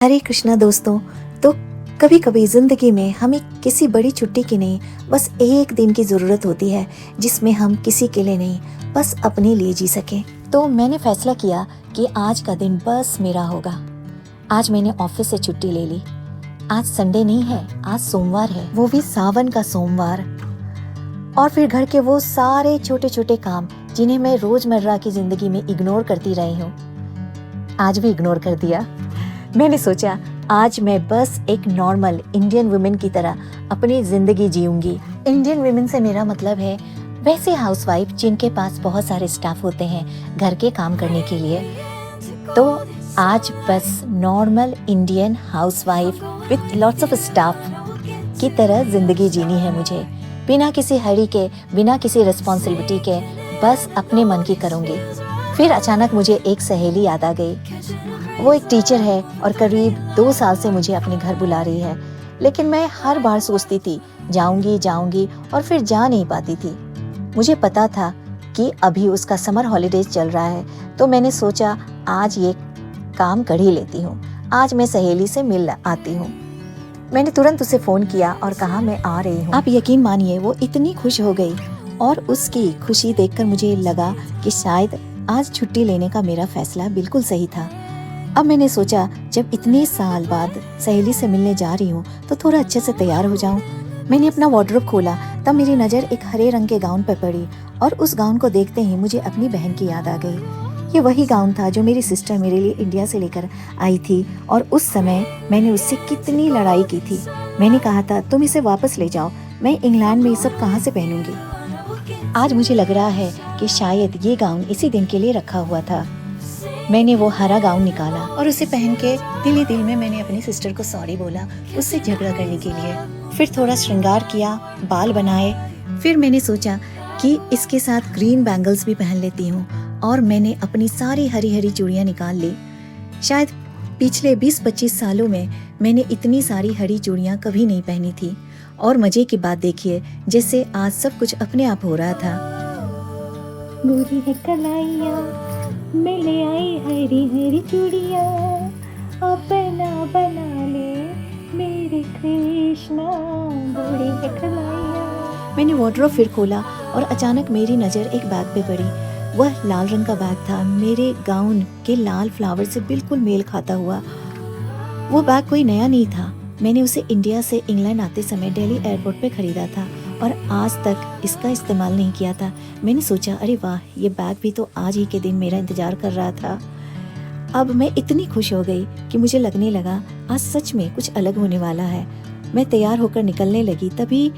हरे कृष्णा दोस्तों। तो कभी कभी ज़िंदगी में हमें किसी बड़ी छुट्टी की नहीं, बस एक दिन की ज़रूरत होती है जिसमें हम किसी के लिए नहीं, बस अपने लिए जी सकें। तो मैंने फैसला किया कि आज का दिन बस मेरा होगा। आज मैंने ऑफिस से छुट्टी ले ली। आज संडे नहीं है, आज सोमवार है, वो भी सावन का सोमवार। और फिर घर के वो सारे छोटे छोटे काम जिन्हें मैं रोज़मर्रा की ज़िंदगी में इग्नोर करती रही हूँ, आज भी इग्नोर कर दिया। मैंने सोचा आज मैं बस एक नॉर्मल इंडियन वुमेन की तरह अपनी जिंदगी जीऊंगी। इंडियन वुमेन से मेरा मतलब है वैसे हाउसवाइफ जिनके पास बहुत सारे स्टाफ होते हैं घर के काम करने के लिए। तो आज बस normal Indian housewife with lots of staff की तरह जिंदगी जीनी है मुझे, बिना किसी हरी के, बिना किसी रिस्पॉन्सिबिलिटी के, बस अपने मन की करूंगी। फिर अचानक मुझे एक सहेली याद आ गई। वो एक टीचर है और करीब 2 साल से मुझे अपने घर बुला रही है, लेकिन मैं हर बार सोचती थी जाऊंगी और फिर जा नहीं पाती थी। मुझे पता था कि अभी उसका समर हॉलीडेज चल रहा है, तो मैंने सोचा आज ये काम कर ही लेती हूँ, आज मैं सहेली से मिल आती हूँ। मैंने तुरंत उसे फ़ोन किया और कहा मैं आ रही हूँ। आप यकीन मानिए वो इतनी खुश हो गई और उसकी खुशी देखकर मुझे लगा कि शायद आज छुट्टी लेने का मेरा फैसला बिल्कुल सही था। अब मैंने सोचा जब इतने साल बाद सहेली से मिलने जा रही हूँ तो थोड़ा अच्छे से तैयार हो जाऊँ। मैंने अपना वार्डरोब खोला, तब मेरी नज़र एक हरे रंग के गाउन पर पड़ी और उस गाउन को देखते ही मुझे अपनी बहन की याद आ गई। ये वही गाउन था जो मेरी सिस्टर मेरे लिए इंडिया से लेकर आई थी और उस समय मैंने उससे कितनी लड़ाई की थी। मैंने कहा था तुम इसे वापस ले जाओ, मैं इंग्लैंड में ये सब कहाँ से पहनूंगी। आज मुझे लग रहा है कि शायद ये गाउन इसी दिन के लिए रखा हुआ था। मैंने वो हरा गाउन निकाला और उसे पहन के दिल ही दिल में मैंने अपनी सिस्टर को सॉरी बोला उससे झगड़ा करने के लिए। फिर थोड़ा श्रृंगार किया, बाल बनाए। फिर मैंने सोचा कि इसके साथ ग्रीन बैंगल्स भी पहन लेती हूँ और मैंने अपनी सारी हरी हरी चूड़ियाँ निकाल ली। शायद पिछले 20-25 सालों में मैंने इतनी सारी हरी चूड़ियाँ कभी नहीं पहनी थी। और मजे की बात देखिए, जैसे आज सब कुछ अपने आप हो रहा था। गोरी है कलाइया मिले आई हरी हरी चूड़िया, अपना बना ले मेरे कृष्णा, गोरी है कलाइया। मैंने वार्डरोब फिर खोला और अचानक मेरी नज़र एक बैग पे पड़ी। वह लाल रंग का बैग था, मेरे गाउन के लाल फ्लावर से बिल्कुल मेल खाता हुआ। वो बैग कोई नया नहीं था, मैंने उसे इंडिया से इंग्लैंड आते समय दिल्ली एयरपोर्ट पे खरीदा था और आज तक इसका इस्तेमाल नहीं किया था। मैंने सोचा अरे वाह, ये बैग भी तो आज ही के दिन मेरा इंतज़ार कर रहा था। अब मैं इतनी खुश हो गई कि मुझे लगने लगा आज सच में कुछ अलग होने वाला है। मैं तैयार होकर निकलने लगी, तभी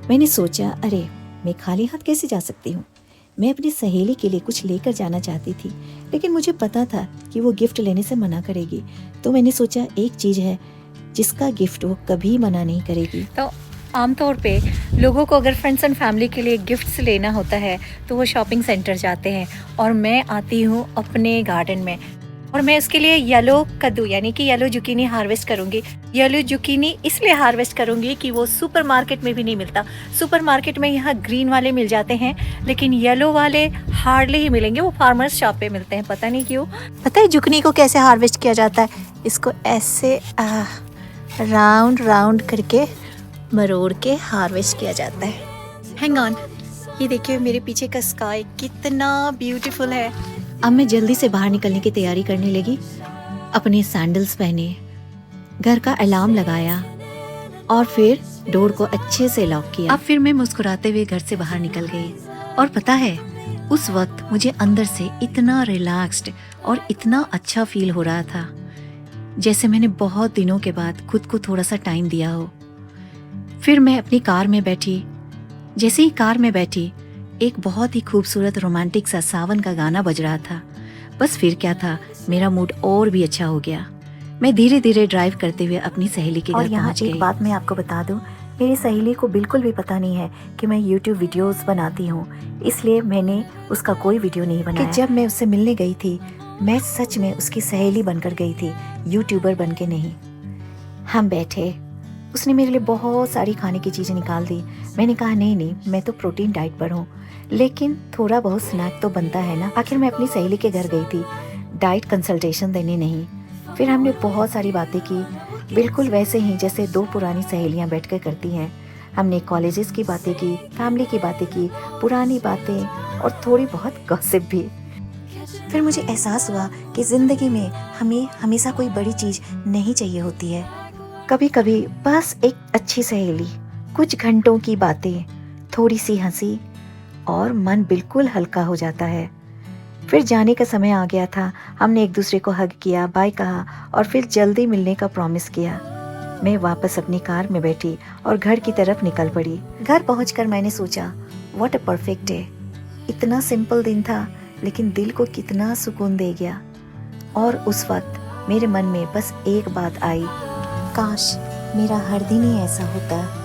मैंने सोचा अरे मैं खाली हाथ कैसे जा सकती हूँ। मैं अपनी सहेली के लिए कुछ लेकर जाना चाहती थी, लेकिन मुझे पता था कि वो गिफ्ट लेने से मना करेगी। तो मैंने सोचा एक चीज़ है जिसका गिफ्ट वो कभी मना नहीं करेगी। तो आमतौर पे लोगों को अगर फ्रेंड्स एंड फैमिली के लिए गिफ्ट्स लेना होता है तो वो शॉपिंग सेंटर जाते हैं और मैं आती हूँ अपने गार्डन में और मैं उसके लिए येलो कद्दू यानी कि येलो जुकीनी हार्वेस्ट करूँगी। येलो जुकीनी इसलिए हार्वेस्ट करूँगी कि वो सुपरमार्केट में भी नहीं मिलता। सुपरमार्केट में यहाँ ग्रीन वाले मिल जाते हैं, लेकिन येलो वाले हार्डली ही मिलेंगे, वो फार्मर्स शॉप पे मिलते हैं। पता नहीं क्यों। पता है जुकनी को कैसे हार्वेस्ट किया जाता है? इसको ऐसे राउंड राउंड करके मरोड़ के हार्वेस्ट किया जाता है। हैंग ऑन, ये देखिए मेरे पीछे का स्काई कितना ब्यूटीफुल है। अब मैं जल्दी से बाहर निकलने की तैयारी करने लगी। अपने सैंडल्स पहने, घर का अलार्म लगाया और फिर डोर को अच्छे से लॉक किया। अब फिर मैं मुस्कुराते हुए घर से बाहर निकल गई और पता है उस वक्त मुझे अंदर से इतना रिलैक्स्ड और इतना अच्छा फील हो रहा था, जैसे मैंने बहुत दिनों के बाद खुद को थोड़ा सा टाइम दिया हो। फिर मैं अपनी कार में बैठी। जैसे ही कार में बैठी एक बहुत ही खूबसूरत रोमांटिक सा सावन का गाना बज रहा था। बस फिर क्या था, मेरा मूड और भी अच्छा हो गया। मैं धीरे धीरे ड्राइव करते हुए अपनी सहेली के घर पहुंच गई। एक बात मैं आपको बता दूं, मेरी सहेली को बिल्कुल भी पता नहीं है कि मैं YouTube वीडियोस बनाती हूँ, इसलिए मैंने उसका कोई वीडियो नहीं बनाया। जब मैं उससे मिलने गई थी मैं सच में उसकी सहेली बनकर गई थी, यूट्यूबर बन के नहीं। हम बैठे, उसने मेरे लिए बहुत सारी खाने की चीज़ें निकाल दी। मैंने कहा नहीं मैं तो प्रोटीन डाइट पर हूँ, लेकिन थोड़ा बहुत स्नैक तो बनता है ना। आखिर मैं अपनी सहेली के घर गई थी डाइट कंसल्टेशन देने नहीं। फिर हमने बहुत सारी बातें की, बिल्कुल वैसे ही जैसे दो पुरानी सहेलियां बैठकर करती हैं। हमने कॉलेजेस की बातें की, फैमिली की बातें की, पुरानी बातें और थोड़ी बहुत गॉसिप भी। फिर मुझे एहसास हुआ कि ज़िंदगी में हमें हमेशा कोई बड़ी चीज़ नहीं चाहिए होती है। कभी कभी बस एक अच्छी सहेली, कुछ घंटों की बातें, थोड़ी सी हंसी और मन बिल्कुल हल्का हो जाता है। फिर जाने का समय आ गया था। हमने एक दूसरे को हग किया, बाय कहा और फिर जल्दी मिलने का प्रॉमिस किया। मैं वापस अपनी कार में बैठी और घर की तरफ निकल पड़ी। घर पहुंचकर मैंने सोचा, व्हाट अ परफेक्ट डे। इतना सिंपल दिन था लेकिन दिल को कितना सुकून दे गया। और उस वक्त मेरे मन में बस एक बात आई, काश मेरा हर दिन ही ऐसा होता।